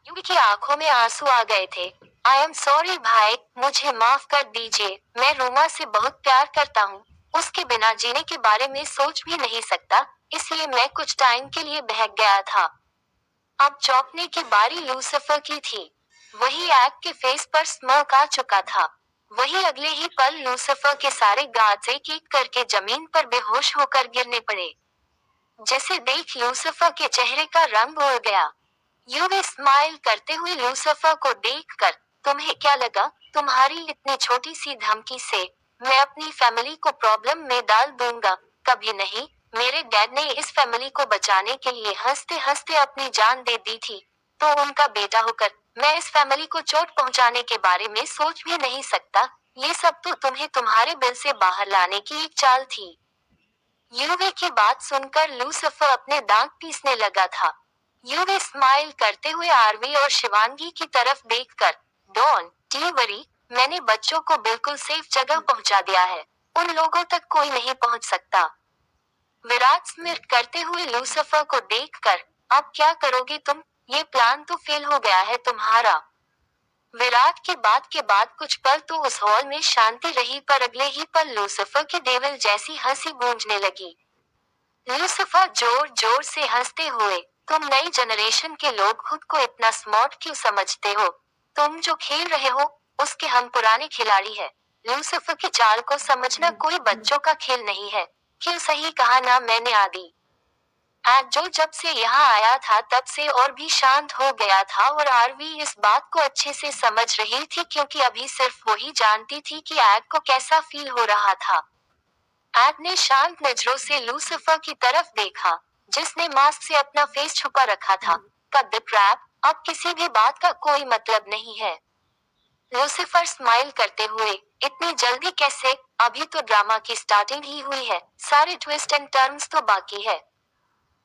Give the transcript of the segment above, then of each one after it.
UV की आंखों में आंसू आ गए थे। आई एम सॉरी भाई, मुझे माफ कर दीजिए। मैं रोमा से बहुत प्यार करता हूँ। उसके बिना जीने के बारे में सोच भी नहीं सकता, इसलिए मैं कुछ टाइम के लिए बहक गया था। अब चौंकने की बारी लूसिफर की थी। वही एक्ट के फेस पर स्mirk आ चुका था। वही अगले ही पल लूसिफर के सारे गार्ड्स एक एक करके जमीन पर बेहोश होकर गिरने पड़े। जैसे देख लूसिफर के चेहरे का रंग उड़ गया। यूवी स्माइल करते हुए लूसिफर को देखकर, तुम्हें क्या लगा, तुम्हारी इतनी छोटी सी धमकी से मैं अपनी फैमिली को प्रॉब्लम में डाल दूंगा? कभी नहीं। मेरे डैड ने इस फैमिली को बचाने के लिए हंसते हंसते अपनी जान दे दी थी। तो उनका बेटा होकर मैं इस फैमिली को चोट पहुंचाने के बारे में सोच भी नहीं सकता। ये सब तो तुम्हें तुम्हारे बिल से बाहर लाने की एक चाल थी। यूवी की बात सुनकर लूसिफर अपने दांत पीसने लगा था। यूवी स्माइल करते हुए आरवी और शिवांगी की तरफ देखकर, डोंट वरी, मैंने बच्चों को बिल्कुल सेफ जगह पहुंचा दिया है। उन लोगों तक कोई नहीं पहुंच सकता। विराट स्मित करते हुए लूसिफर को देखकर, अब क्या करोगे तुम? ये प्लान तो फेल हो गया है तुम्हारा। विराट की बात के बाद कुछ पल तो उस हॉल में शांति रही, पर अगले ही पल लूसिफर की डेविल जैसी हंसी गूंजने लगी। लूसिफर जोर जोर से हंसते हुए, तुम नई जनरेशन के लोग खुद को इतना स्मार्ट क्यों समझते हो? तुम जो खेल रहे हो, उसके हम पुराने खिलाड़ी हैं। लूसिफर की चाल को समझना कोई बच्चों का खेल नहीं है। क्यों सही कहा ना मैंने आदि। आज जो जब से यहाँ आया था तब से और भी शांत हो गया था, और आरवी इस बात को अच्छे से समझ रही थी, क्योंकि अभी सिर्फ वही जानती थी कि एड को कैसा फील हो रहा था। एड ने शांत नजरों से लूसिफर की तरफ देखा, जिसने मास्क से अपना फेस छुपा रखा था। कट द क्रैप, अब किसी भी बात का कोई मतलब नहीं है। लूसिफर स्माइल करते हुए, इतनी जल्दी कैसे? अभी तो ड्रामा की स्टार्टिंग ही हुई है, सारे ट्विस्ट एंड टर्न्स तो बाकी है।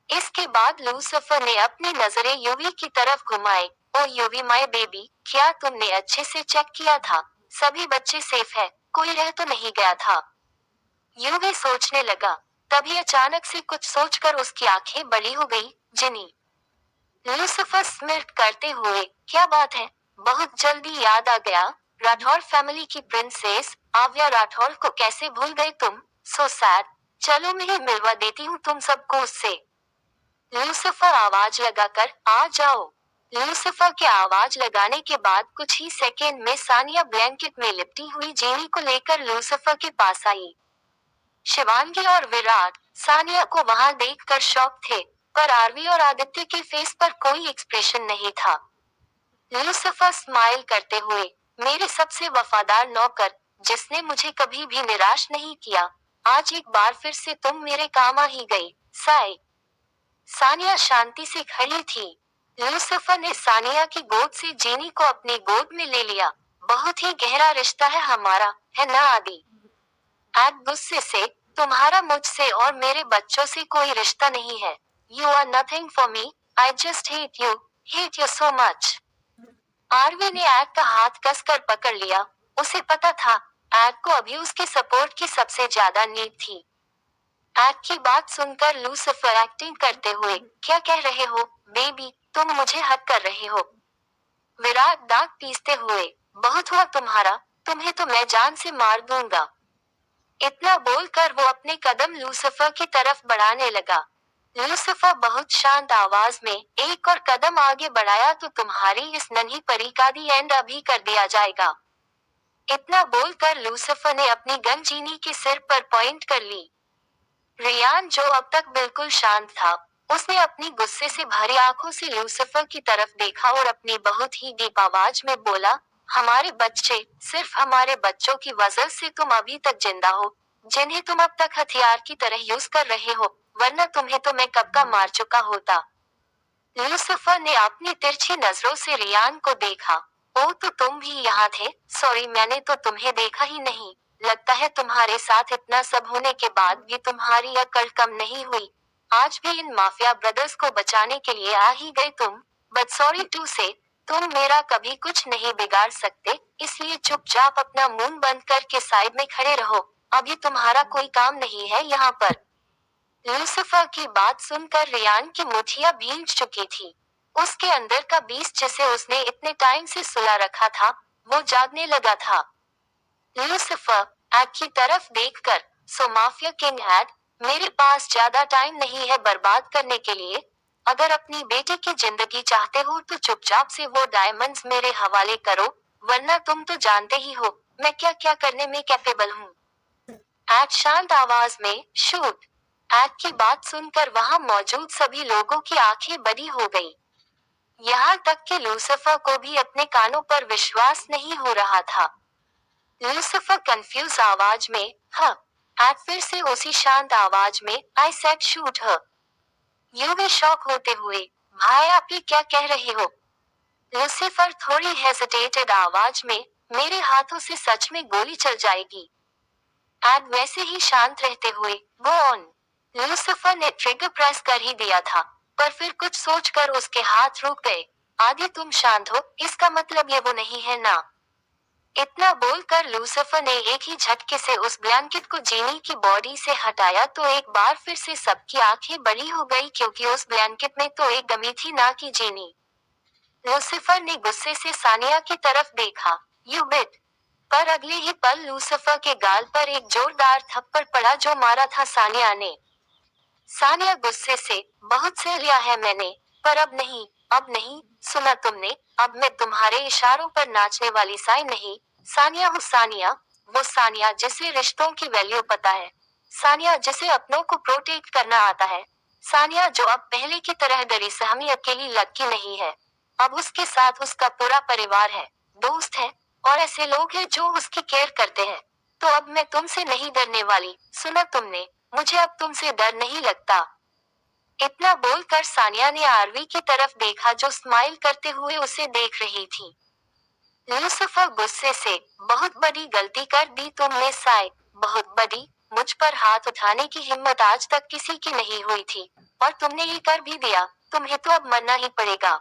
इसके बाद लूसिफर ने अपनी नजरें यूवी की तरफ घुमाई। ओ यूवी माय बेबी, क्या तुमने अच्छे से चेक किया था? सभी बच्चे सेफ है, कोई रह तो नहीं गया था? यूवी सोचने लगा। तभी अचानक से कुछ सोचकर उसकी आंखें बड़ी हो गई। जिनी। लूसिफर स्मिर्क करते हुए, क्या बात है? बहुत जल्दी याद आ गया। राठौर फैमिली की प्रिंसेस आव्या राठौर को कैसे भूल गए तुम? So sad. चलो मैं ही मिलवा देती हूँ तुम सबको उससे। लूसिफर आवाज लगाकर, आ जाओ। लूसिफर के आवाज लगाने के बाद कुछ ही सेकेंड में सानिया ब्लैंकेट में लिपटी हुई जेनी को लेकर लूसिफर के पास आई। शिवांगी और विराट सानिया को वहां देखकर शॉक थे, पर आरवी और आदित्य के फेस पर कोई एक्सप्रेशन नहीं था। लूसिफर स्माइल करते हुए, मेरे सबसे वफादार नौकर, जिसने मुझे कभी भी निराश नहीं किया, आज एक बार फिर से तुम मेरे काम आ ही गई। साय। सानिया शांति से खड़ी थी। लूसिफर ने सानिया की गोद से जेनी को अपनी गोद में ले लिया। बहुत ही गहरा रिश्ता है हमारा, है ना आदि? एड गुस्से से, तुम्हारा मुझसे और मेरे बच्चों से कोई रिश्ता नहीं है। You are nothing for me, I just hate you so much. Aarvi ने एड का हाथ कसकर पकड़ लिया। उसे पता था, एड को अभी उसके सपोर्ट की सबसे ज्यादा नीड थी। एड की बात सुनकर लूसिफर एक्टिंग करते हुए, क्या कह रहे हो बेबी, तुम मुझे हक कर रहे हो? विराट दांत पीसते हुए, बहुत हुआ तुम्हारा, तुम्हें तो मैं जान से मार दूंगा। इतना बोलकर वो अपने कदम लूसिफर की तरफ बढ़ाने लगा। लूसिफर बहुत शांत आवाज में, एक और कदम आगे बढ़ाया तो तुम्हारी इस नन्ही परी का दी एंड अभी कर दिया जाएगा। इतना बोलकर लूसिफर ने अपनी गन जीनी के सिर पर पॉइंट कर ली। रियान, जो अब तक बिल्कुल शांत था, उसने अपनी गुस्से से भरी आंखों से लूसिफर की तरफ देखा और अपनी बहुत ही डीप आवाज में बोला, हमारे बच्चे, सिर्फ हमारे बच्चों की वजह से तुम अभी तक जिंदा हो, जिन्हें तुम अब तक हथियार की तरह यूज कर रहे हो, वरना तुम्हें तो मैं कब का मार चुका होता। लूसिफर ने अपनी तिरछी नजरों से रियान को देखा। ओ तो तुम भी यहाँ थे? सॉरी, मैंने तो तुम्हें देखा ही नहीं। लगता है तुम्हारे साथ इतना सब होने के बाद भी तुम्हारी अकड़ कम नहीं हुई। आज भी इन माफिया ब्रदर्स को बचाने के लिए आ ही गए तुम। बट सॉरी टू से, तुम मेरा कभी कुछ नहीं बिगाड़ सकते, इसलिए चुपचाप अपना मुंह बंद करके साइड में खड़े रहो। अभी तुम्हारा कोई काम नहीं है यहाँ पर। लूसिफर की बात सुनकर रियान की मुठियां भींच चुकी थी। उसके अंदर का बीस्ट जिसे उसने इतने टाइम से सुला रखा था, वो जागने लगा था। लूसिफर एड की तरफ देखकर, सो माफिया किंग एड, मेरे पास ज्यादा टाइम नहीं है बर्बाद करने के लिए। अगर अपनी बेटी की जिंदगी चाहते हो तो चुपचाप से वो डायमंड्स मेरे हवाले करो, वरना तुम तो जानते ही हो मैं क्या क्या करने में कैपेबल हूँ। एड शांत आवाज में, शूट। एड की बात सुनकर वहां मौजूद सभी लोगों की आंखें बड़ी हो गई। यहाँ तक कि लूसिफर को भी अपने कानों पर विश्वास नहीं हो रहा था। लूसिफर कंफ्यूज आवाज में, हाँ। एड फिर से उसी शांत आवाज में, I said shoot her. You भी शॉक होते हुए, भाई आप ये क्या कह रहे हो? लूसिफर थोड़ी हेजिटेटेड आवाज में, मेरे हाथों से सच में गोली चल जाएगी। एड वैसे ही शांत रहते हुए, गो ऑन। लूसिफर ने ट्रिगर प्रेस कर ही दिया था, पर फिर कुछ सोचकर उसके हाथ रुक गए। आदि तुम शांत हो, इसका मतलब ये वो नहीं है ना? इतना बोलकर लूसिफर ने एक ही झटके से उस ब्लैंकेट को जीनी की बॉडी से हटाया तो एक बार फिर से सबकी आंखें बड़ी हो गई क्योंकि उस ब्लैंकेट में तो एक गमी थी ना कि जीनी। लूसिफर ने गुस्से से सानिया की तरफ देखा, यू बिट। पर अगले ही पल लूसिफर के गाल पर एक जोरदार थप्पड़ पड़ा जो मारा था सानिया ने। सानिया गुस्से से, बहुत सह लिया है मैंने, पर अब नहीं, अब नहीं। सुना तुमने, अब मैं तुम्हारे इशारों पर नाचने वाली साई नहीं। सानिया हूँ सानिया, वो सानिया जिसे रिश्तों की वैल्यू पता है। सानिया जिसे अपनों को प्रोटेक्ट करना आता है। सानिया जो अब पहले की तरह डरी सहमी अकेली लड़की नहीं है। अब उसके साथ उसका पूरा परिवार है, दोस्त है, और ऐसे लोग हैं जो उसकी केयर करते हैं। तो अब मैं तुमसे नहीं डरने वाली, सुना तुमने, मुझे अब तुमसे डर नहीं लगता। इतना बोलकर सानिया ने आरवी की तरफ देखा जो स्माइल करते हुए उसे देख रही थी। लूसिफर गुस्से से, बहुत बड़ी गलती कर दी तुमने साई, बहुत बड़ी। मुझ पर हाथ उठाने की हिम्मत आज तक किसी की नहीं हुई थी, और तुमने ये कर भी दिया, तुम्हें तो अब मरना ही पड़ेगा।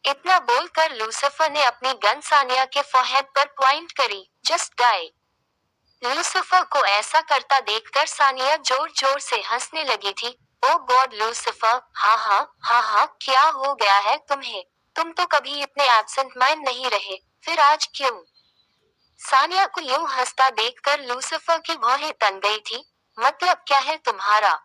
इतना बोलकर लूसिफर ने अपनी गन सानिया के फोरहेड पर पॉइंट करी, जस्ट डाई। लूसिफर को ऐसा करता देखकर सानिया जोर जोर से हंसने लगी थी। ओ गॉड लूसिफर, हाँ हाँ हाँ हाँ, क्या हो गया है तुम्हें? तुम तो कभी इतने एब्सेंट माइंड नहीं रहे, फिर आज क्यों? सानिया को यूं हंसता देखकर लूसिफर की भौहें तन गई थी। मतलब क्या है तुम्हारा?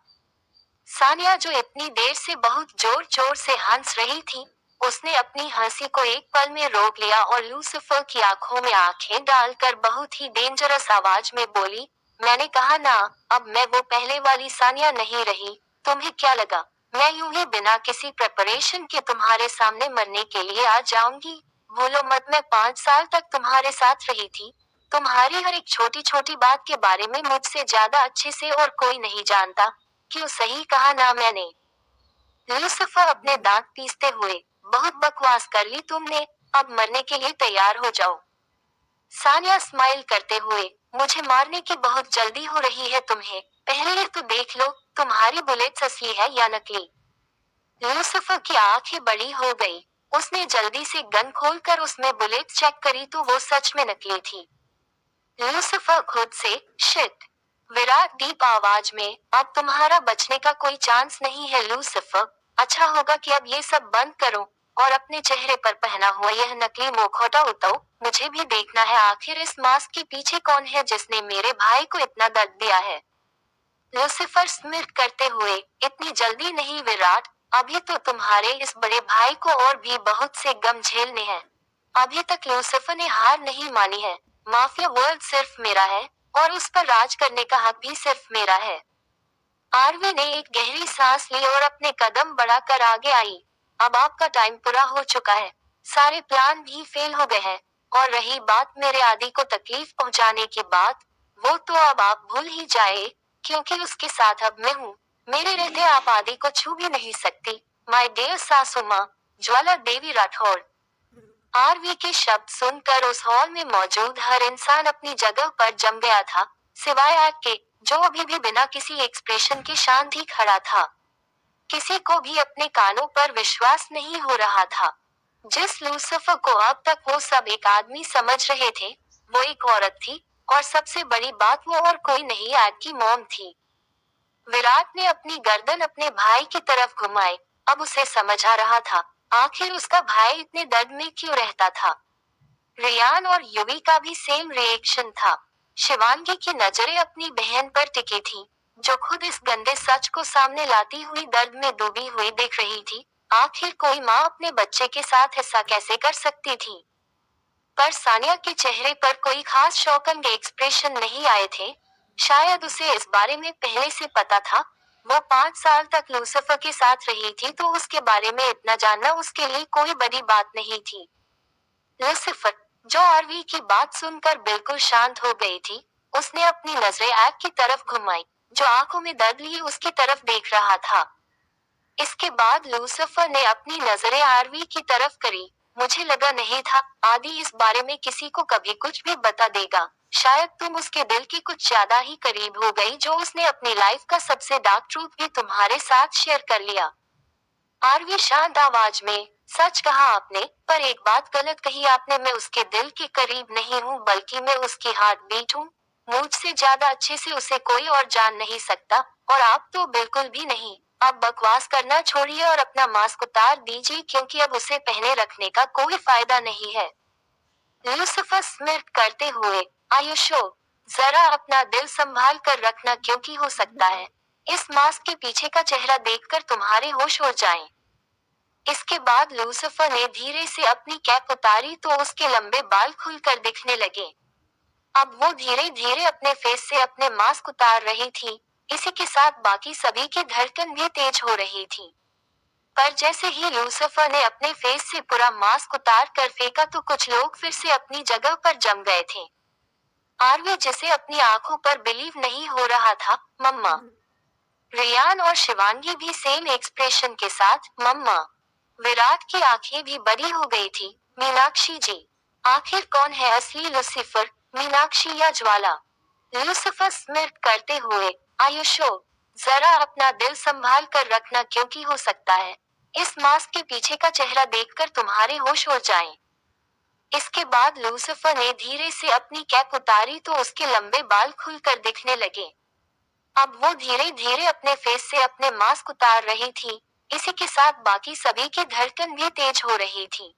सानिया जो इतनी देर से बहुत जोर जोर से हंस रही थी, उसने अपनी हंसी को एक पल में रोक लिया और लूसिफर की आंखों में आंखें डालकर बहुत ही डेंजरस आवाज में बोली, मैंने कहा ना, अब मैं वो पहले वाली सानिया नहीं रही। तुम्हें क्या लगा मैं यूं ही बिना किसी प्रिपरेशन के तुम्हारे सामने मरने के लिए आ जाऊंगी? भूलो मत मैं 5 साल तक तुम्हारे साथ रही थी। तुम्हारी हर एक छोटी छोटी बात के बारे में मुझसे ज्यादा अच्छे से और कोई नहीं जानता। क्यों सही कहा ना मैंने? लूसिफर अपने दांत पीसते हुए, बहुत बकवास कर ली तुमने, अब मरने के लिए तैयार हो जाओ। सानिया स्माइल करते हुए, मुझे मारने की बहुत जल्दी हो रही है तुम्हें, पहले ये तो देख लो, तुम्हारी बुलेट्स असली है या नकली। लूसिफर की आंखें बड़ी हो गई। उसने जल्दी से गन खोलकर उसमें बुलेट चेक करी तो वो सच में नकली थी। लूसिफर खुद से, शिट। विराट डीप आवाज में, अब तुम्हारा बचने का कोई चांस नहीं है लूसिफर। अच्छा होगा कि अब ये सब बंद करो, और अपने चेहरे पर पहना हुआ यह नकली मुखौटा उतारो। मुझे भी देखना है आखिर इस मास्क के पीछे कौन है जिसने मेरे भाई को इतना दर्द दिया है। लूसिफर स्मिर्क करते हुए, इतनी जल्दी नहीं विराट, अभी तो तुम्हारे इस बड़े भाई को और भी बहुत से गम झेलने हैं। अभी तक लूसिफर ने हार नहीं मानी है। माफिया वर्ल्ड सिर्फ मेरा है, और उस पर राज करने का हक भी सिर्फ मेरा है। आरवी ने एक गहरी सांस ली और अपने कदम बढ़ाकर आगे आई। अब आपका टाइम पूरा हो चुका है, सारे प्लान भी फेल हो गए हैं, और रही बात मेरे आदि को तकलीफ पहुंचाने की बात, वो तो अब आप भूल ही जाए, क्योंकि उसके साथ अब मैं हूँ। मेरे रहते आप आदि को छू भी नहीं सकती। माय डियर सासू माँ, ज्वाला देवी राठौड़। आरवी के शब्द सुनकर उस हॉल में मौजूद हर इंसान अपनी जगह पर जम गया था, सिवाय आग के, जो अभी भी बिना किसी एक्सप्रेशन के शांत ही खड़ा था। किसी को भी अपने कानों पर विश्वास नहीं हो रहा था। जिस लूसिफर को अब तक वो सब एक आदमी समझ रहे थे, वो एक औरत थी, और सबसे बड़ी बात वो और कोई नहीं आग की मॉम थी। विराट ने अपनी गर्दन अपने भाई की तरफ घुमाई। अब उसे समझ आ रहा था, आखिर उसका भाई इतने दर्द में क्यों रहता था? रेयान और युवी का भी सेम रिएक्शन था। शिवांगी की नजरें अपनी बहन पर टिकी थी, जो खुद इस गंदे सच को सामने लाती हुई दर्द में डूबी हुई दिख रही थी। आखिर कोई माँ अपने बच्चे के साथ ऐसा कैसे कर सकती थी? पर सानिया के चेहरे पर कोई खास शॉकिंग एक्सप्रेशन नहीं आए थे। शायद उसे इस बारे में पहले से पता था। वो 5 साल तक लूसिफर के साथ रही थी, तो उसके बारे में इतना जानना उसके लिए कोई बड़ी बात नहीं थी। लूसिफर, जो आरवी की बात सुनकर बिल्कुल शांत हो गई थी, उसने अपनी नजरें ऐक की तरफ घुमाई, जो आंखों में दर्द लिए उसकी तरफ देख रहा था। इसके बाद लूसिफर ने अपनी नजरें आरवी की तरफ करी। मुझे लगा नहीं था आदि इस बारे में किसी को कभी कुछ भी बता देगा। शायद तुम उसके दिल के कुछ ज्यादा ही करीब हो गई, जो उसने अपनी लाइफ का सबसे डार्क ट्रूथ भी तुम्हारे साथ शेयर कर लिया। आरवी शांत आवाज में, सच कहा आपने, पर एक बात गलत कही आपने। मैं उसके दिल के करीब नहीं हूँ, बल्कि मैं उसकी हार्ट बीट हूँ। मुझसे ज्यादा अच्छे से उसे कोई और जान नहीं सकता, और आप तो बिल्कुल भी नहीं। अब बकवास करना छोड़िए और अपना मास्क उतार दीजिए, क्योंकि अब उसे पहने रखने का कोई फायदा नहीं है। ल्यूसिफर स्मिर्क करते हुए, आयुषो, जरा अपना दिल संभाल कर रखना, क्योंकि हो सकता है इस मास्क के पीछे का चेहरा देखकर तुम्हारे होश उड़ जाएं। इसके बाद लूसिफर ने धीरे से अपनी कैप उतारी तो उसके लंबे बाल खुलकर दिखने लगे। अब वो धीरे धीरे अपने फेस से अपने मास्क उतार रही थी। इसी के साथ बाकी सभी की धड़कन भी तेज हो रही थी। पर जैसे ही लूसिफर ने अपने फेस से पूरा मास्क उतार कर फेंका, तो कुछ लोग फिर से अपनी जगह पर जम गए थे। आरवी, जिसे अपनी आंखों पर बिलीव नहीं हो रहा था, मम्मा। रेयान और शिवांगी भी सेम एक्सप्रेशन के साथ, मम्मा। विराट की आंखें भी बड़ी हो गई थी। मीनाक्षी जी, आखिर कौन है असली लूसिफर, मीनाक्षी या ज्वाला? लूसिफर स्मिर्क करते हुए, आयुषो, जरा अपना दिल संभाल कर रखना, क्योंकि हो सकता है इस मास्क के पीछे का चेहरा देखकर तुम्हारे होश उड़ जाएं। इसके बाद लूसिफर ने धीरे से अपनी कैप उतारी तो उसके लंबे बाल खुलकर दिखने लगे। अब वो धीरे धीरे अपने फेस से अपने मास्क उतार रही थी। इसी के साथ बाकी सभी की धड़कन भी तेज हो रही थी।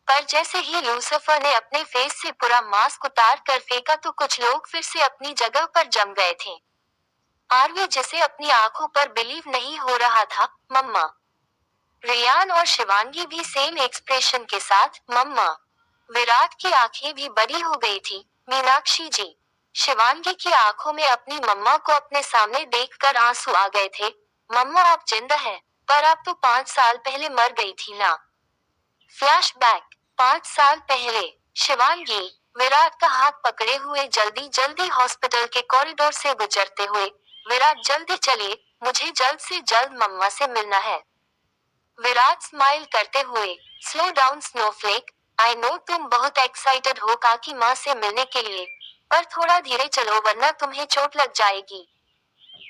पर जैसे ही लूसिफर ने अपने फेस से पूरा मास्क उतार कर फेंका, तो कुछ लोग फिर से अपनी जगह पर जम गए थे। आरवी, जिसे अपनी आंखों पर बिलीव नहीं हो रहा था, मम्मा। रेयान और शिवांगी भी सेम एक्सप्रेशन के साथ, मम्मा। विराट की आंखें भी बड़ी हो गई थी। मीनाक्षी जी, शिवांगी की आंखों में अपनी मम्मा को अपने सामने देखकर आंसू आ गए थे। मम्मा, आप जिंदा हैं, पर आप तो 5 साल पहले मर गई थी ना। फ्लैशबैक, 5 साल पहले। शिवांगी, विराट का हाथ पकड़े हुए जल्दी जल्दी हॉस्पिटल के कॉरिडोर से गुजरते हुए, विराट जल्दी चलिए, मुझे जल्द से जल्द मम्मा से मिलना है। विराट स्माइल करते हुए, slow down Snowflake, I know तुम बहुत एक्साइटेड हो काकी माँ से मिलने के लिए, पर थोड़ा धीरे चलो वरना तुम्हें चोट लग जाएगी।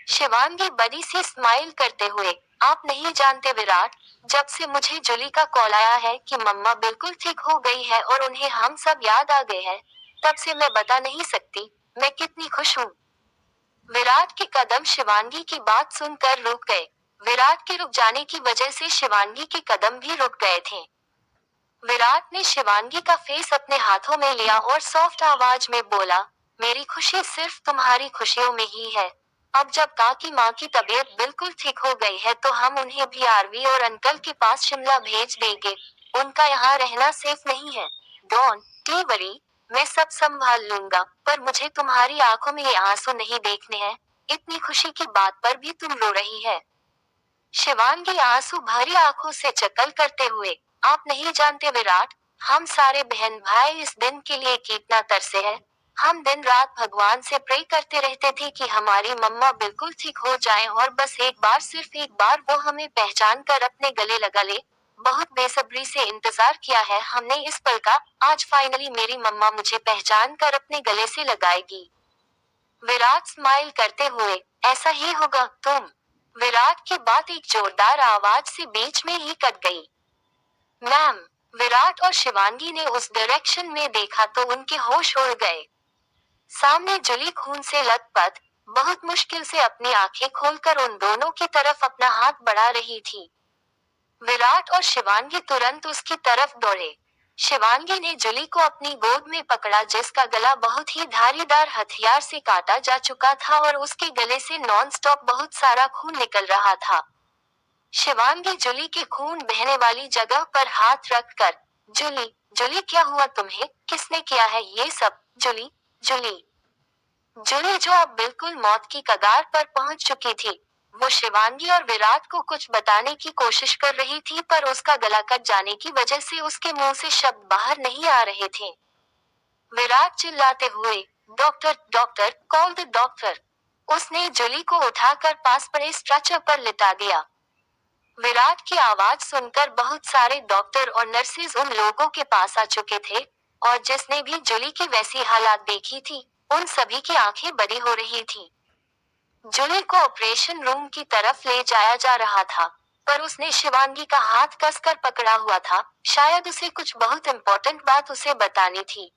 शिवांगी बड़ी सी स्माइल करते हुए, आप नहीं जानते विराट, जब से मुझे जूली का कॉल आया है कि मम्मा बिल्कुल ठीक हो गई है और उन्हें हम सब याद आ गए हैं, तब से मैं बता नहीं सकती मैं कितनी खुश हूँ। विराट के कदम शिवांगी की बात सुनकर रुक गए। विराट के रुक जाने की वजह से शिवांगी के कदम भी रुक गए थे। विराट ने शिवांगी का फेस अपने हाथों में लिया और सॉफ्ट आवाज में बोला, मेरी खुशी सिर्फ तुम्हारी खुशियों में ही है। अब जब काकी माँ की तबीयत बिल्कुल ठीक हो गई है, तो हम उन्हें भी आरवी और अंकल के पास शिमला भेज देंगे। उनका यहाँ रहना सेफ नहीं है। डोंट वरी, मैं सब संभाल लूंगा, पर मुझे तुम्हारी आंखों में ये आंसू नहीं देखने हैं। इतनी खुशी की बात पर भी तुम रो रही है। शिवांगी आंसू भरी आंखों से चकल करते हुए, आप नहीं जानते विराट, हम सारे बहन भाई इस दिन के लिए कितना तरसे हैं। हम दिन रात भगवान से प्रे करते रहते थे कि हमारी मम्मा बिल्कुल ठीक हो जाए और बस एक बार, सिर्फ एक बार वो हमें पहचान कर अपने गले लगा ले। बहुत बेसब्री से इंतजार किया है हमने इस पल का। आज फाइनली मेरी मम्मा मुझे पहचान कर अपने गले से लगाएगी। विराट स्माइल करते हुए, ऐसा ही होगा तुम। विराट की बात एक जोरदार आवाज से बीच में ही कट गई। मैम। विराट और शिवांगी ने उस डायरेक्शन में देखा तो उनके होश उड़ गए। सामने जली खून से लथपथ, बहुत मुश्किल से अपनी आंखें खोलकर उन दोनों की तरफ अपना हाथ बढ़ा रही थी। विराट और शिवांगी तुरंत उसकी तरफ दौड़े। शिवांगी ने जूली को अपनी गोद में पकड़ा जिसका गला बहुत ही धारीदार हथियार से काटा जा चुका था और उसके गले से नॉन-स्टॉप बहुत सारा खून निकल रहा था। शिवांगी जूली के खून बहने वाली जगह पर हाथ रखकर, जूली, जूली क्या हुआ तुम्हें? किसने किया है ये सब? जूली, जूली, जूली जो अब बिल्कुल मौत की कगार पर पहुंच चुकी थी। वो शिवांगी और विराट को कुछ बताने की कोशिश कर रही थी पर उसका गला कट जाने की वजह से उसके मुंह से शब्द बाहर नहीं आ रहे थे। विराट चिल्लाते हुए, doctor, doctor, call the doctor. उसने जूली को उठाकर पास पड़े स्ट्रेचर पर लिटा दिया। विराट की आवाज सुनकर बहुत सारे डॉक्टर और नर्सेज उन लोगों के पास आ चुके थे, और जिसने भी जूली की वैसी हालात देखी थी, उन सभी की आंखें बड़ी हो रही थी। जूली को ऑपरेशन रूम की तरफ ले जाया जा रहा था, पर उसने शिवांगी का हाथ कसकर पकड़ा हुआ था, शायद उसे कुछ बहुत इम्पोर्टेंट बात उसे बतानी थी।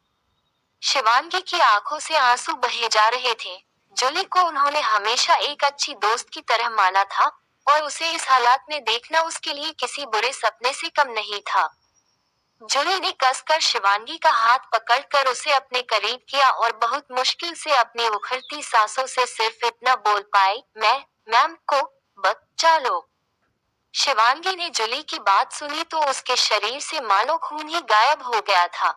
शिवांगी की आंखों से आंसू बहे जा रहे थे। जूली को उन्होंने हमेशा एक अच्छी दोस्त की तरह माना था, और उसे इस हालात में देखना उसके लिए किसी बुरे सपने से कम नहीं था। जूली ने कसकर शिवांगी का हाथ पकड़कर उसे अपने करीब किया और बहुत मुश्किल से अपनी उखड़ती सांसों से सिर्फ इतना बोल पाई, मैम को बचा लो। शिवांगी ने जूली की बात सुनी तो उसके शरीर से मानो खून ही गायब हो गया था।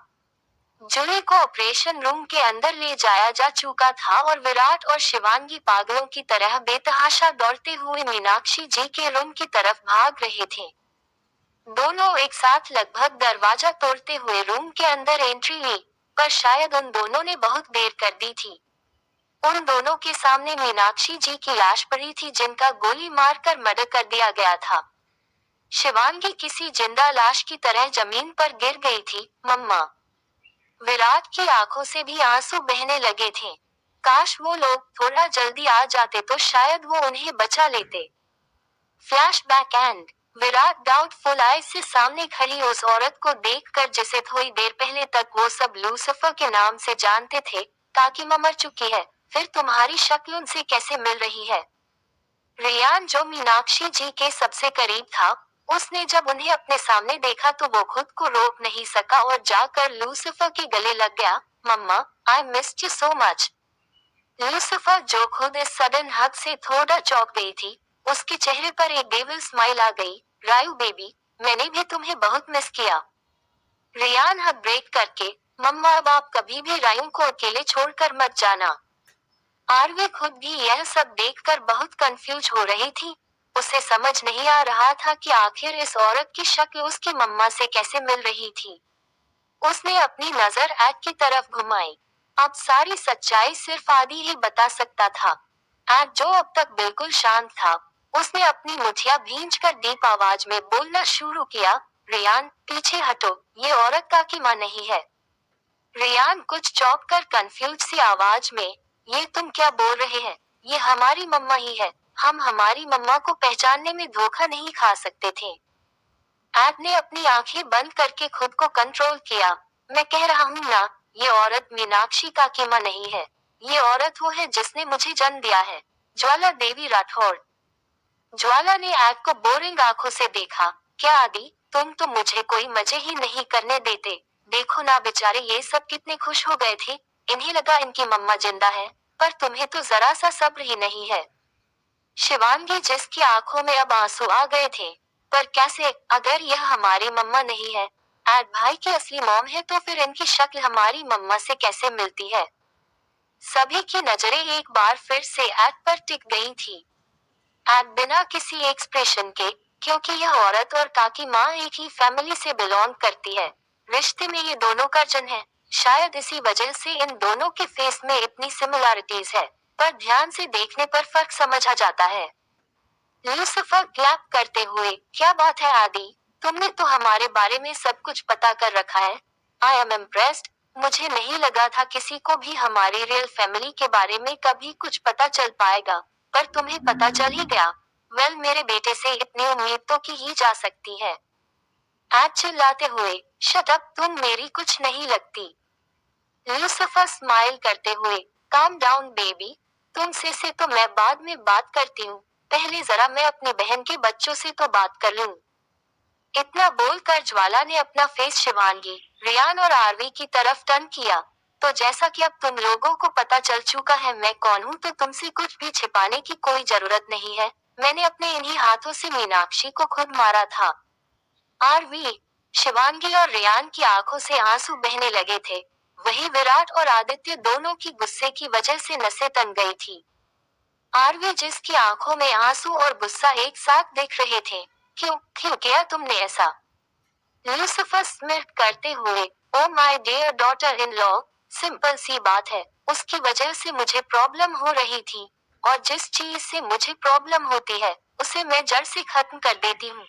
जूली को ऑपरेशन रूम के अंदर ले जाया जा चुका था और विराट और शिवांगी पागलों की तरह बेतहाशा दौड़ते हुए मीनाक्षी जी के रूम की तरफ भाग रहे थे। दोनों एक साथ लगभग दरवाजा तोड़ते हुए रूम के अंदर एंट्री ली, पर शायद उन दोनों ने बहुत देर कर दी थी। उन दोनों के सामने मीनाक्षी जी की लाश पड़ी थी जिनका गोली मारकर मर्डर कर दिया गया था। शिवांगी किसी जिंदा लाश की तरह जमीन पर गिर गई थी। मम्मा। विराट की आंखों से भी आंसू बहने लगे थे। काश वो लोग थोड़ा जल्दी आ जाते तो शायद वो उन्हें बचा लेते। Flashback and Virat doubtful eyes से सामने खड़ी उस औरत को देखकर जिसे थोड़ी देर पहले तक वो सब लूसिफर के नाम से जानते थे, काकीमा मर चुकी है, फिर तुम्हारी शक्ल उनसे कैसे मिल रही है? रेयान जो मीनाक्षी जी के सबसे करीब था, उसने जब उन्हें अपने सामने देखा तो वो खुद को रोक नहीं सका और जाकर लूसिफर के गले लग गया। Mamma, I missed you so much. Lucifer जो खुद इस सडन हग से थोड़ा चौंक गई थी, उसके चेहरे पर एक डेविल स्माइल आ गई। रायू बेबी, मैंने भी तुम्हें बहुत मिस किया। रेयान हग ब्रेक करके, मम्मा अब आप कभी भी रायू को अकेले छोड़कर मत जाना। आरवी खुद भी यह सब देखकर बहुत कंफ्यूज हो रही थी। उसे समझ नहीं आ रहा था कि आखिर इस औरत की शक्ल उसकी मम्मा से कैसे मिल रही थी। उसने अपनी नजर एड की तरफ घुमाई। अब सारी सच्चाई सिर्फ आदि ही बता सकता था। एड जो अब तक बिल्कुल शांत था, उसने अपनी मुठिया भींचकर डीप आवाज में बोलना शुरू किया, रेयान, पीछे हटो, ये औरत काकी माँ नहीं है। रेयान कुछ चौंक कर कंफ्यूज सी आवाज में, ये तुम क्या बोल रहे हैं? ये हमारी मम्मा ही है। हम हमारी मम्मा को पहचानने में धोखा नहीं खा सकते थे। एड ने अपनी आंखें बंद करके खुद को कंट्रोल किया। मैं कह रहा हूँ ना, ये औरत मीनाक्षी काकी माँ नहीं है। ये औरत वो है जिसने मुझे जन्म दिया है। ज्वाला देवी राठौड़। ज्वाला ने एड को बोरिंग आंखों से देखा। क्या आदि, तुम तो मुझे कोई मजे ही नहीं करने देते। देखो ना बेचारे ये सब कितने खुश हो गए थे। इन्हें लगा इनकी मम्मा जिंदा है, पर तुम्हें तो जरा सा सब्र ही नहीं है। शिवांगी जिसकी आंखों में अब आंसू आ गए थे। पर कैसे, अगर यह हमारी मम्मा नहीं है, एड भाई की असली मॉम है, तो फिर इनकी शक्ल हमारी मम्मा से कैसे मिलती है? सभी की नजरें एक बार फिर से एड पर टिक गई थी। एड बिना किसी एक्सप्रेशन के, क्योंकि यह औरत और काकी माँ एक ही फैमिली से बिलोंग करती है। रिश्ते में ये दोनों कजन है। शायद इसी वजह से इन दोनों के फेस में इतनी सिमिलैरिटीज है, पर ध्यान से देखने पर फर्क समझ आ जाता है। लूसिफर क्लैप करते हुए, क्या बात है आदि, तुमने तो हमारे बारे में सब कुछ पता कर रखा है। I am impressed. मुझे नहीं लगा था किसी को भी हमारी रियल फैमिली के बारे में कभी कुछ पता चल पाएगा, पर तुम्हें पता चल ही गया। वेल, मेरे बेटे से इतनी उम्मीद तो की ही जा सकती है। एड चिल्लाते हुए, शट अप, तुम मेरी कुछ नहीं लगती। लूसिफर स्माइल करते हुए, काम डाउन बेबी, तुमसे से तो मैं बाद में बात करती हूँ। पहले जरा मैं अपनी बहन के बच्चों से तो बात कर लूं। इतना बोलकर ज्वाला ने अपना फेस शिवांगी, रियान और आरवी की तरफ टर्न किया। तो जैसा कि अब तुम लोगों को पता चल चुका है मैं कौन हूँ, तो तुमसे कुछ भी छिपाने की कोई जरूरत नहीं है। मैंने अपने इन्हीं हाथों से मीनाक्षी को खुद मारा था। आरवी, शिवांगी और रियान की आंखों से आंसू बहने लगे थे। वही विराट और आदित्य दोनों की गुस्से की वजह से नसें तन गई थी। आरवी, जिसकी आंखों में आंसू और गुस्सा एक साथ दिख रहे थे। क्यों क्यों किया तुमने ऐसा? ल्यूसिफर स्मिर्क करते हुए, oh my dear daughter in law, simple सी बात है, उसकी वजह से मुझे प्रॉब्लम हो रही थी। और जिस चीज से मुझे प्रॉब्लम होती है उसे मैं जड़ से खत्म कर देती हूँ।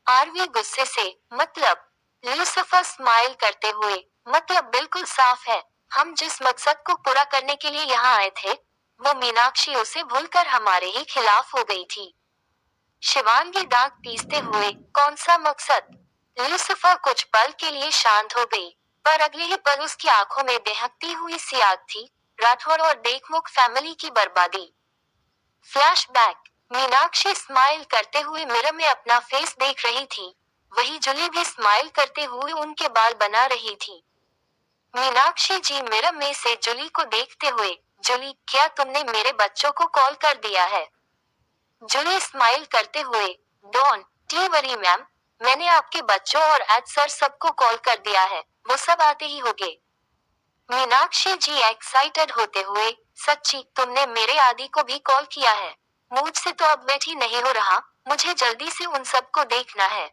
आरवी गुस्से से, मतलब? ल्यूसिफर स्माइल करते हुए, मतलब बिल्कुल साफ है। हम जिस मकसद को पूरा करने के लिए यहाँ आए थे, वो मीनाक्षी उसे भूलकर हमारे ही खिलाफ हो गई थी। शिवांगी दांत पीसते हुए, कौन सा मकसद? ल्यूसिफर कुछ पल के लिए शांत हो गई, पर अगले ही पल उसकी आंखों में दहकती हुई सी आग थी। राठौर और देशमुख फैमिली की बर्बादी। फ्लैशबैक। मीनाक्षी स्माइल करते हुए मिरर में अपना फेस देख रही थी। वही जुली भी स्माइल करते हुए उनके बाल बना रही थी। मीनाक्षी जी मिरर में से जुली को देखते हुए, जुली, क्या तुमने मेरे बच्चों को कॉल कर दिया है? जुली स्माइल करते हुए, डोंट टी वरी मैम, मैंने आपके बच्चों और एड सर सबको कॉल कर दिया है, वो सब आते ही होंगे। मीनाक्षी जी एक्साइटेड होते हुए, सच्ची तुमने मेरे आदि को भी कॉल किया है? मुझसे तो अब वेट ही नहीं हो रहा, मुझे जल्दी से उन सबको देखना है।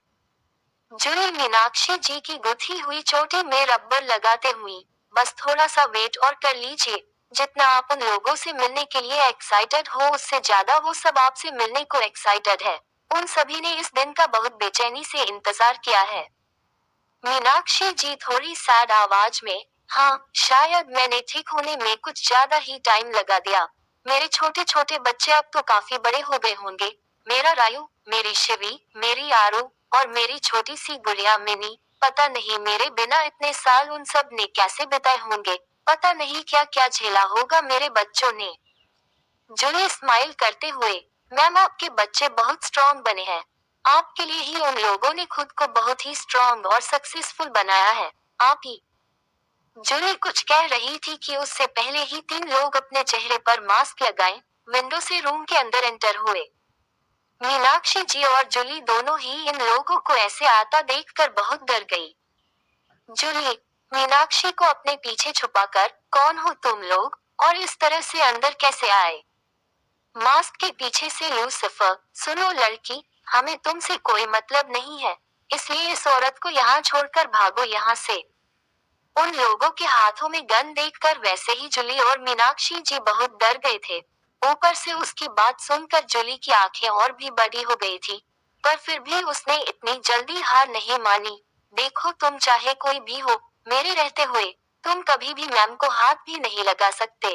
जुली मीनाक्षी जी की गुथी हुई चोटी में रबर लगाते हुई, बस थोड़ा सा वेट और कर लीजिए। जितना आप उन लोगों से मिलने के लिए एक्साइटेड हो उससे ज्यादा वो सब आपसे मिलने को एक्साइटेड है। उन सभी ने इस दिन का बहुत बेचैनी से इंतजार किया है। मीनाक्षी जी थोड़ी सैड आवाज में, हाँ, शायद मैंने ठीक होने में कुछ ज्यादा ही टाइम लगा दिया। मेरे छोटे छोटे बच्चे अब तो काफी बड़े हो गए होंगे। मेरा रायू, मेरी शिवी, मेरी आरू, और मेरी छोटी सी गुड़िया मिनी। पता नहीं मेरे बिना इतने साल उन सब ने कैसे बिताए होंगे। पता नहीं क्या क्या झेला होगा मेरे बच्चों ने। जूली स्माइल करते हुए, मैम आपके बच्चे बहुत स्ट्रांग बने हैं। आपके लिए ही उन लोगों ने खुद को बहुत ही स्ट्रांग और सक्सेसफुल बनाया है। आप ही। जूली कुछ कह रही थी कि उससे पहले ही 3 लोग अपने चेहरे पर मास्क लगाए विंडो से रूम के अंदर एंटर हुए। मीनाक्षी जी और जूली दोनों ही इन लोगों को ऐसे आता देखकर बहुत डर गई। जूली, मीनाक्षी को अपने पीछे छुपाकर, कौन हो तुम लोग, और इस तरह से अंदर कैसे आए? मास्क के पीछे से ल्यूसिफर, सुनो लड़की, हमें तुमसे कोई मतलब नहीं है, इसलिए इस औरत को यहाँ छोड़कर भागो यहाँ से। उन लोगों के हाथों में गन देखकर वैसे ही जुली और मीनाक्षी जी बहुत डर गए थे। ऊपर से उसकी बात सुनकर जुली की आंखें और भी बड़ी हो गई थी, पर फिर भी उसने इतनी जल्दी हार नहीं मानी। देखो तुम चाहे कोई भी हो, मेरे रहते हुए तुम कभी भी मैम को हाथ भी नहीं लगा सकते।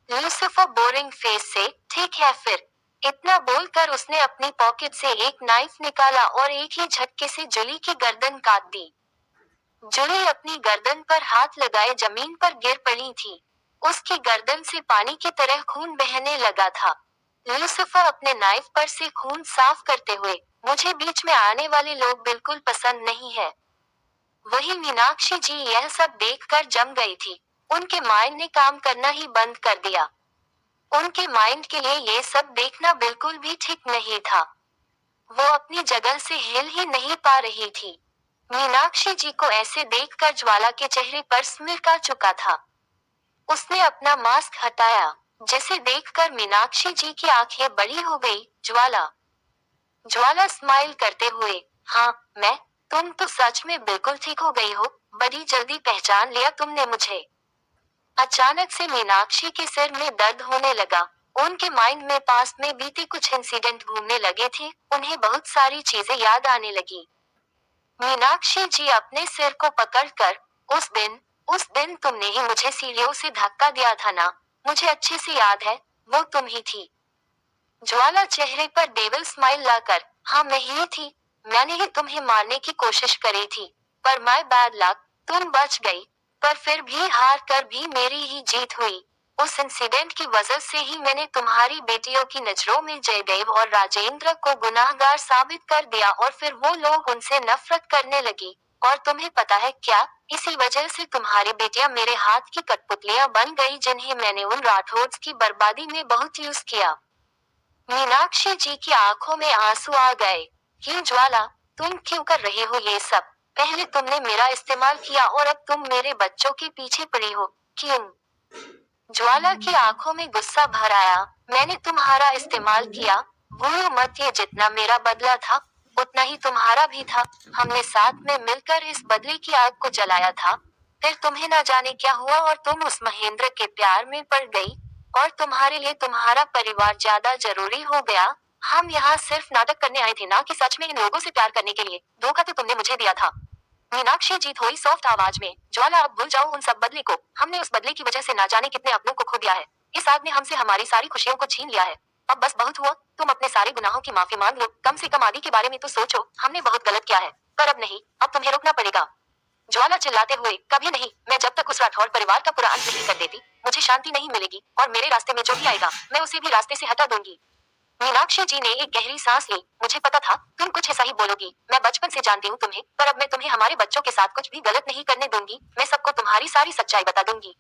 ल्यूसिफर बोरिंग फेस से, ठीक है फिर। इतना बोलकर उसने अपनी पॉकेट से एक नाइफ निकाला और एक ही झटके से जुली की गर्दन काट दी। जुली अपनी गर्दन पर हाथ लगाए जमीन पर गिर पड़ी थी। उसकी गर्दन से पानी की तरह खून बहने लगा था। ल्यूसिफर अपने नाइफ पर से खून साफ करते हुए, मुझे बीच में आने वाले लोग बिल्कुल पसंद नहीं है। वही मीनाक्षी जी यह सब देखकर जम गई थी। उनके माइंड ने काम करना ही बंद कर दिया। उनके माइंड के लिए ये सब देखना बिल्कुल भी ठीक नहीं था। वो अपनी जगह से हिल ही नहीं पा रही थी। मीनाक्षी जी को ऐसे देखकर ज्वाला के चेहरे पर स्मिर आ चुका था। उसने अपना मास्क हटाया, जिसे देखकर मीनाक्षी जी की आंखें बड़ी हो गई। ज्वाला। ज्वाला स्माइल करते हुए, हाँ, मैं, तुम तो सच में बिल्कुल ठीक हो गई हो, बड़ी जल्दी पहचान लिया तुमने मुझे। अचानक से मीनाक्षी के सिर में दर्द होने लगा। उनके माइंड में पास में बीते कुछ इंसिडेंट घूमने लगे थे, उन्हें बहुत सारी चीजें याद आने लगी। मीनाक्षी जी अपने सिर को पकड़कर, उस दिन तुमने ही मुझे सीढ़ियों से धक्का दिया था ना, मुझे अच्छे से याद है, वो तुम ही थी। ज्वाला चेहरे पर डेविल स्माइल लाकर, हाँ मैं ही थी, मैंने ही तुम्हें मारने की कोशिश करी थी, पर माय बैड लक, तुम बच गई। पर फिर भी हार कर भी मेरी ही जीत हुई। उस इंसिडेंट की वजह से ही मैंने तुम्हारी बेटियों की नजरों में जयदेव और राजेंद्र को गुनाहगार साबित कर दिया और फिर वो लोग उनसे नफरत करने लगी। और तुम्हें पता है क्या, इसी वजह से तुम्हारी बेटियां मेरे हाथ की कठपुतलियां बन गई जिन्हें मैंने उन राठौड़ की बर्बादी में बहुत यूज किया। मीनाक्षी जी की आंखों में आंसू आ गए। क्यों ज्वाला, तुम क्यों कर रहे हो ये सब? पहले तुमने मेरा इस्तेमाल किया और अब तुम मेरे बच्चों के पीछे पड़ी हो। क्यों? ज्वाला की आंखों में गुस्सा भर आया। मैंने तुम्हारा इस्तेमाल किया, भूलो मत, ये जितना मेरा बदला था उतना ही तुम्हारा भी था। हमने साथ में मिलकर इस बदले की आग को जलाया था। फिर तुम्हें ना जाने क्या हुआ और तुम उस महेंद्र के प्यार में पड़ गई। और तुम्हारे लिए तुम्हारा परिवार ज्यादा जरूरी हो गया। हम यहाँ सिर्फ नाटक करने आए थे, ना कि सच में इन लोगों से प्यार करने के लिए। धोखा तो तुमने मुझे दिया था। मीनाक्षी जी थोड़ी सॉफ्ट आवाज में, ज्वाला अब भूल जाओ उन सब बदले को। हमने उस बदले की वजह से ना जाने कितने अपनों को खो दिया है। इस आग ने हमसे हमारी सारी खुशियों को छीन लिया है। अब बस बहुत हुआ, तुम अपने सारे गुनाहों की माफी मांग लो। कम से कम आदि के बारे में तो सोचो, हमने बहुत गलत किया है। पर अब नहीं, अब तुम्हें रुकना पड़ेगा। ज्वाला चिल्लाते हुए, कभी नहीं, मैं जब तक उस राठौड़ परिवार का पूरा अंत नहीं कर देती, मुझे शांति नहीं मिलेगी। और मेरे रास्ते में जो भी आएगा, मैं उसे भी रास्ते से हटा दूंगी। मीनाक्षी जी ने एक गहरी सांस ली। मुझे पता था तुम कुछ ऐसा ही बोलोगी। मैं बचपन से जानती हूँ तुम्हें, पर अब मैं तुम्हें हमारे बच्चों के साथ कुछ भी गलत नहीं करने दूंगी। मैं सबको तुम्हारी सारी सच्चाई बता दूंगी।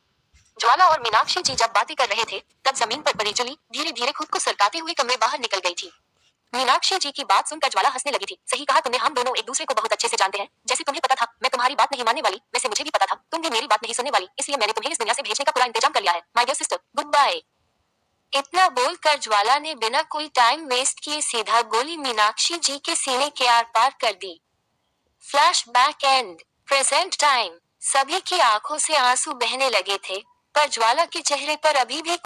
ज्वाला और मीनाक्षी जी जब बातें कर रहे थे, तब जमीन पर पड़ी जुली धीरे धीरे खुद को सरकाते हुए कमरे बाहर निकल गई थी। मीनाक्षी जी की बात सुनकर ज्वाला हंसने लगी थी। सही कहा तुमने, हम दोनों एक दूसरे को बहुत अच्छे से जानते हैं। जैसे तुम्हें पता था मैं तुम्हारी बात नहीं मानने वाली, वैसे मुझे भी पता था तुम भी मेरी बात नहीं सुनने वाली, इसलिए मैंने तुम्हें इस दुनिया से भेजने का पूरा इंतजाम कर लिया है। My dear sister, goodbye. इतना बोलकर ज्वाला ने बिना कोई टाइम वेस्ट किए सीधा गोली मीनाक्षी जी के सीने के आर पार कर दी। Flashback and present time. सभी की आंखों से आंसू बहने लगे थे, पर ज्वाला के चेहरे पर अभी भी